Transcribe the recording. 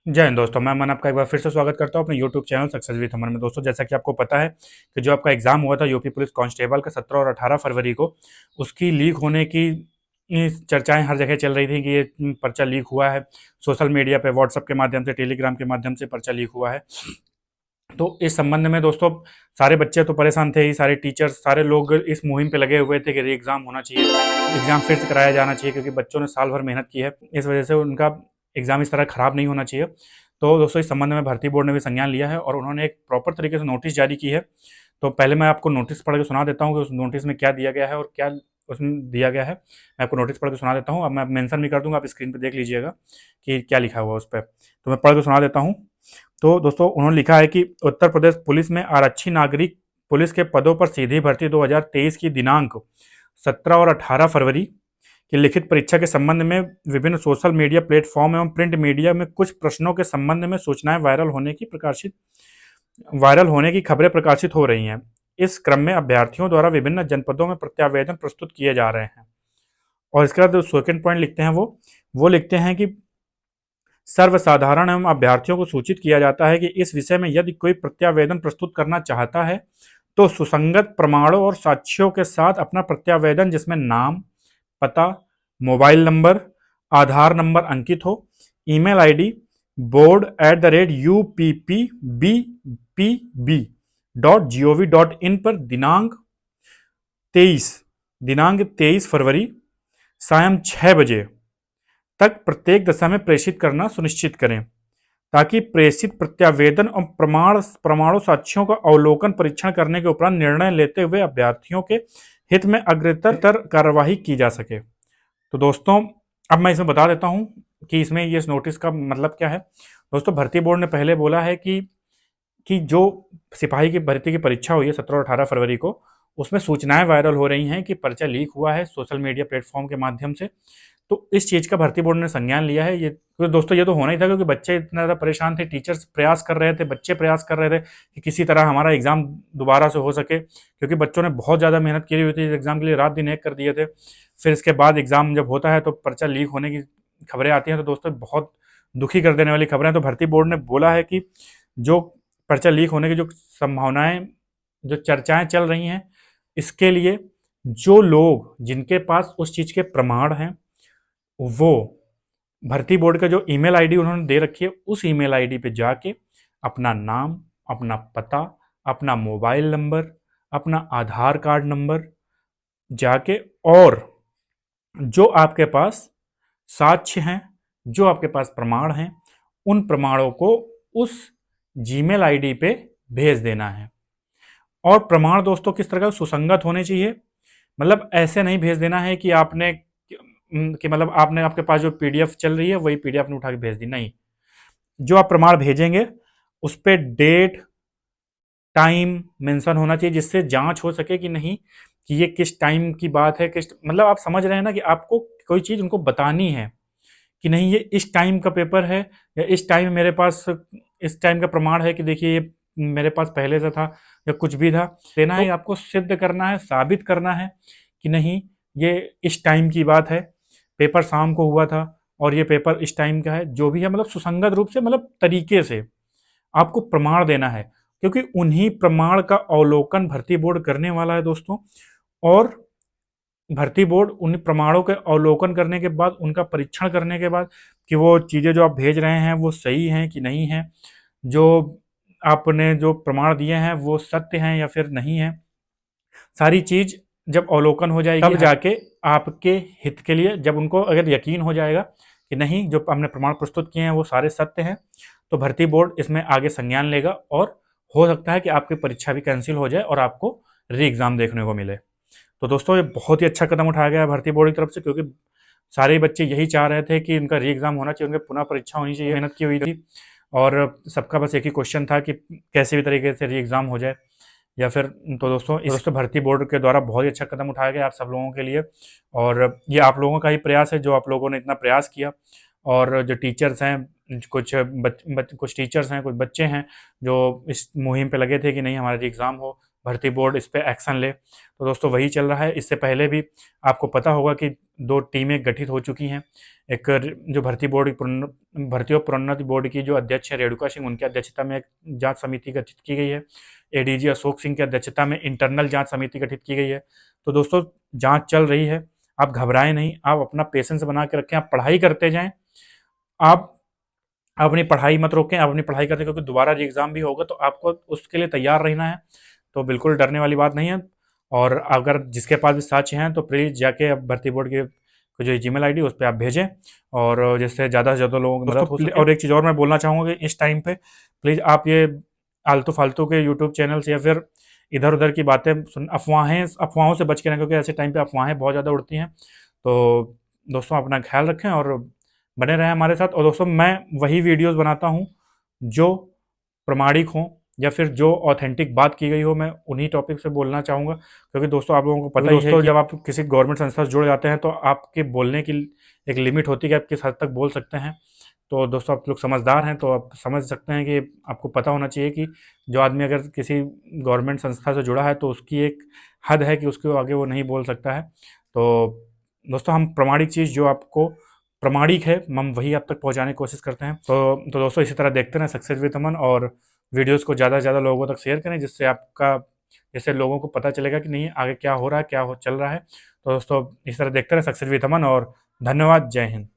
जय हिंद दोस्तों। मैं मन आपका एक बार फिर से स्वागत करता हूं अपने यूट्यूब चैनल सक्सेस विद अमन में। दोस्तों, जैसा कि आपको पता है कि जो आपका एग्जाम हुआ था यूपी पुलिस कांस्टेबल का 17 और 18 फरवरी को, उसकी लीक होने की चर्चाएं हर जगह चल रही थी कि ये पर्चा लीक हुआ है। सोशल मीडिया पे व्हाट्सएप के माध्यम से, टेलीग्राम के माध्यम से पर्चा लीक हुआ है। तो इस संबंध में दोस्तों, सारे बच्चे तो परेशान थे ही, सारे टीचर्स, सारे लोग इस मुहिम पे लगे हुए थे कि री एग्ज़ाम होना चाहिए, एग्ज़ाम फिर से कराया जाना चाहिए, क्योंकि बच्चों ने साल भर मेहनत की है। इस वजह से उनका एग्ज़ाम इस तरह खराब नहीं होना चाहिए। तो दोस्तों, इस संबंध में भर्ती बोर्ड ने भी संज्ञान लिया है और उन्होंने एक प्रॉपर तरीके से नोटिस जारी की है। तो पहले मैं आपको नोटिस पढ़ के सुना देता हूँ कि उस नोटिस में क्या दिया गया है और क्या उसमें दिया गया है। मैं आपको नोटिस पढ़ के सुना देता हूँ। अब मैं मेंशन भी कर दूंगा, आप स्क्रीन पे देख लीजिएगा कि क्या लिखा हुआ है उस पर। तो मैं पढ़ के सुना देता हूँ। तो दोस्तों, उन्होंने लिखा है कि उत्तर प्रदेश पुलिस में आरक्षी नागरिक पुलिस के पदों पर सीधी भर्ती 2023 की दिनांक 17 और 18 फरवरी की लिखित परीक्षा के संबंध में विभिन्न सोशल मीडिया प्लेटफॉर्म एवं प्रिंट मीडिया में कुछ प्रश्नों के संबंध में सूचनाएं वायरल होने की खबरें प्रकाशित हो रही हैं। इस क्रम में अभ्यर्थियों द्वारा विभिन्न जनपदों में प्रत्यावेदन प्रस्तुत किए जा रहे हैं। और इसके बाद जो सेकंड पॉइंट लिखते हैं वो लिखते हैं कि सर्वसाधारण एवं अभ्यर्थियों को सूचित किया जाता है कि इस विषय में यदि कोई प्रत्यावेदन प्रस्तुत करना चाहता है तो सुसंगत प्रमाणों और साक्ष्यों के साथ अपना प्रत्यावेदन, जिसमें नाम, पता, मोबाइल नंबर, आधार नंबर अंकित हो, ईमेल आईडी board@uppbbp.gov.in पर दिनांक 23 फरवरी सायं 6 बजे तक प्रत्येक दशा में प्रेषित करना सुनिश्चित करें, ताकि प्रेषित प्रत्यावेदन और प्रमाणों साक्ष्यों का अवलोकन परीक्षण करने के उपरांत निर्णय लेते हुए अभ्यर्थियों के हित में अग्रतर कार्यवाही की जा सके। तो दोस्तों, अब मैं इसमें बता देता हूं कि इसमें ये इस नोटिस का मतलब क्या है। दोस्तों, भर्ती बोर्ड ने पहले बोला है कि जो सिपाही की भर्ती की परीक्षा हुई है 17 और 18 फरवरी को, उसमें सूचनाएं वायरल हो रही हैं कि पर्चा लीक हुआ है सोशल मीडिया प्लेटफॉर्म के माध्यम से। तो इस चीज़ का भर्ती बोर्ड ने संज्ञान लिया है। ये तो दोस्तों, ये तो होना ही था, क्योंकि बच्चे इतना ज़्यादा परेशान थे, टीचर्स प्रयास कर रहे थे, बच्चे प्रयास कर रहे थे कि किसी तरह हमारा एग्ज़ाम दोबारा से हो सके, क्योंकि बच्चों ने बहुत ज़्यादा मेहनत की हुई थी इस एग्ज़ाम के लिए, रात दिन एक कर दिए थे। फिर इसके बाद एग्ज़ाम जब होता है तो पर्चा लीक होने की खबरें आती हैं, तो दोस्तों बहुत दुखी कर देने वाली खबरें हैं। तो भर्ती बोर्ड ने बोला है कि जो पर्चा लीक होने की जो संभावनाएं, जो चर्चाएं चल रही हैं, इसके लिए जो लोग जिनके पास उस चीज़ के प्रमाण हैं, वो भर्ती बोर्ड का जो ईमेल आईडी उन्होंने दे रखी है, उस ईमेल आईडी पे जाके अपना नाम, अपना पता, अपना मोबाइल नंबर, अपना आधार कार्ड नंबर जाके, और जो आपके पास साक्ष्य हैं, जो आपके पास प्रमाण हैं, उन प्रमाणों को उस जीमेल आईडी पे भेज देना है। और प्रमाण दोस्तों किस तरह का, सुसंगत होने चाहिए। मतलब ऐसे नहीं भेज देना है कि आपने कि मतलब आपने, आपके पास जो पीडीएफ चल रही है वही पीडीएफ ने उठा के भेज दी, नहीं। जो आप प्रमाण भेजेंगे उस पर डेट, टाइम मेंशन होना चाहिए, जिससे जांच हो सके कि नहीं, कि ये किस टाइम की बात है, किस मतलब आप समझ रहे हैं ना, कि आपको कोई चीज़ उनको बतानी है कि नहीं, ये इस टाइम का पेपर है, या इस टाइम मेरे पास इस टाइम का प्रमाण है कि देखिए ये मेरे पास पहले से था, या कुछ भी था देना है। आपको सिद्ध करना है, साबित करना है कि नहीं, ये इस टाइम की बात है, पेपर शाम को हुआ था और ये पेपर इस टाइम का है, जो भी है, मतलब सुसंगत रूप से, मतलब तरीके से आपको प्रमाण देना है, क्योंकि उन्हीं प्रमाण का अवलोकन भर्ती बोर्ड करने वाला है दोस्तों। और भर्ती बोर्ड उन प्रमाणों के अवलोकन करने के बाद, उनका परीक्षण करने के बाद, कि वो चीज़ें जो आप भेज रहे हैं वो सही हैं कि नहीं है, जो आपने जो प्रमाण दिए हैं वो सत्य हैं या फिर नहीं है, सारी चीज़ जब अवलोकन हो जाएगी, तब जाके आपके हित के लिए, जब उनको अगर यकीन हो जाएगा कि नहीं, जो हमने प्रमाण प्रस्तुत किए हैं वो सारे सत्य हैं, तो भर्ती बोर्ड इसमें आगे संज्ञान लेगा, और हो सकता है कि आपकी परीक्षा भी कैंसिल हो जाए और आपको री एग्ज़ाम देखने को मिले। तो दोस्तों, ये बहुत ही अच्छा कदम उठाया गया है भर्ती बोर्ड की तरफ से, क्योंकि सारे बच्चे यही चाह रहे थे कि उनका री एग्ज़ाम होना चाहिए, उनकी पुनः परीक्षा होनी चाहिए, मेहनत की हुई थी, और सबका बस एक ही क्वेश्चन था कि कैसे भी तरीके से री एग्ज़ाम हो जाए, या फिर। तो दोस्तों, इस भर्ती बोर्ड के द्वारा बहुत ही अच्छा कदम उठाया गया आप सब लोगों के लिए, और ये आप लोगों का ही प्रयास है, जो आप लोगों ने इतना प्रयास किया। और जो टीचर्स हैं, कुछ टीचर्स हैं, कुछ बच्चे हैं जो इस मुहिम पे लगे थे कि नहीं, हमारा एग्ज़ाम हो, भर्ती बोर्ड इस पे एक्शन ले। तो दोस्तों वही चल रहा है। इससे पहले भी आपको पता होगा कि 2 टीमें गठित हो चुकी हैं। एक जो भर्ती और प्रोन्नति बोर्ड की जो अध्यक्ष है रेणुका सिंह, उनकी अध्यक्षता में एक जांच समिति गठित की गई है। एडीजी अशोक सिंह की अध्यक्षता में इंटरनल जांच समिति गठित की गई है। तो दोस्तों जांच चल रही है, आप घबराएं नहीं, आप अपना पेशेंस बना के रखें, आप पढ़ाई करते जाएं। आप अपनी पढ़ाई मत रोकें, आप अपनी पढ़ाई करते, क्योंकि दोबारा एग्जाम भी होगा तो आपको उसके लिए तैयार रहना है। तो बिल्कुल डरने वाली बात नहीं है। और अगर जिसके पास भी साक्ष्य हैं तो प्लीज़ जाके अब भर्ती बोर्ड के जो जीमेल आईडी उस पर आप भेजें, और जिससे ज़्यादा से ज़्यादा लोगों की मदद हो सके। और एक चीज़ और मैं बोलना चाहूँगा कि इस टाइम पे प्लीज़ आप ये आलतू फालतू के यूट्यूब चैनल्स या फिर इधर उधर की बातें अफवाहों से बच के रहें, क्योंकि ऐसे टाइम पे अफवाहें बहुत ज़्यादा उड़ती हैं। तो दोस्तों अपना ख्याल रखें और बने रहें हमारे साथ। और दोस्तों मैं वही वीडियोस बनाता हूँ जो प्रमाणिक हों या फिर जो ऑथेंटिक बात की गई हो, मैं उन्हीं टॉपिक से बोलना चाहूँगा। क्योंकि दोस्तों आप लोगों को पता ही है कि जब आप किसी गवर्नमेंट संस्था से जुड़ जाते हैं तो आपके बोलने की एक लिमिट होती है कि आप किस हद तक बोल सकते हैं। तो दोस्तों आप लोग समझदार हैं तो आप समझ सकते हैं कि आपको पता होना चाहिए कि जो आदमी अगर किसी गवर्नमेंट संस्था से जुड़ा है तो उसकी एक हद है कि उसके आगे वो नहीं बोल सकता है। तो दोस्तों हम प्रमाणिक चीज़ जो आपको प्रमाणिक है हम वही आप तक पहुंचाने की कोशिश करते हैं। तो दोस्तों इसी तरह देखते रहें सक्सेस विद अमन, और वीडियोस को ज़्यादा से ज़्यादा लोगों तक शेयर करें, जिससे लोगों को पता चलेगा कि नहीं आगे क्या हो रहा है, चल रहा है। तो दोस्तों इस तरह देखते रहें सक्सेस विद अमन, और धन्यवाद। जय हिंद।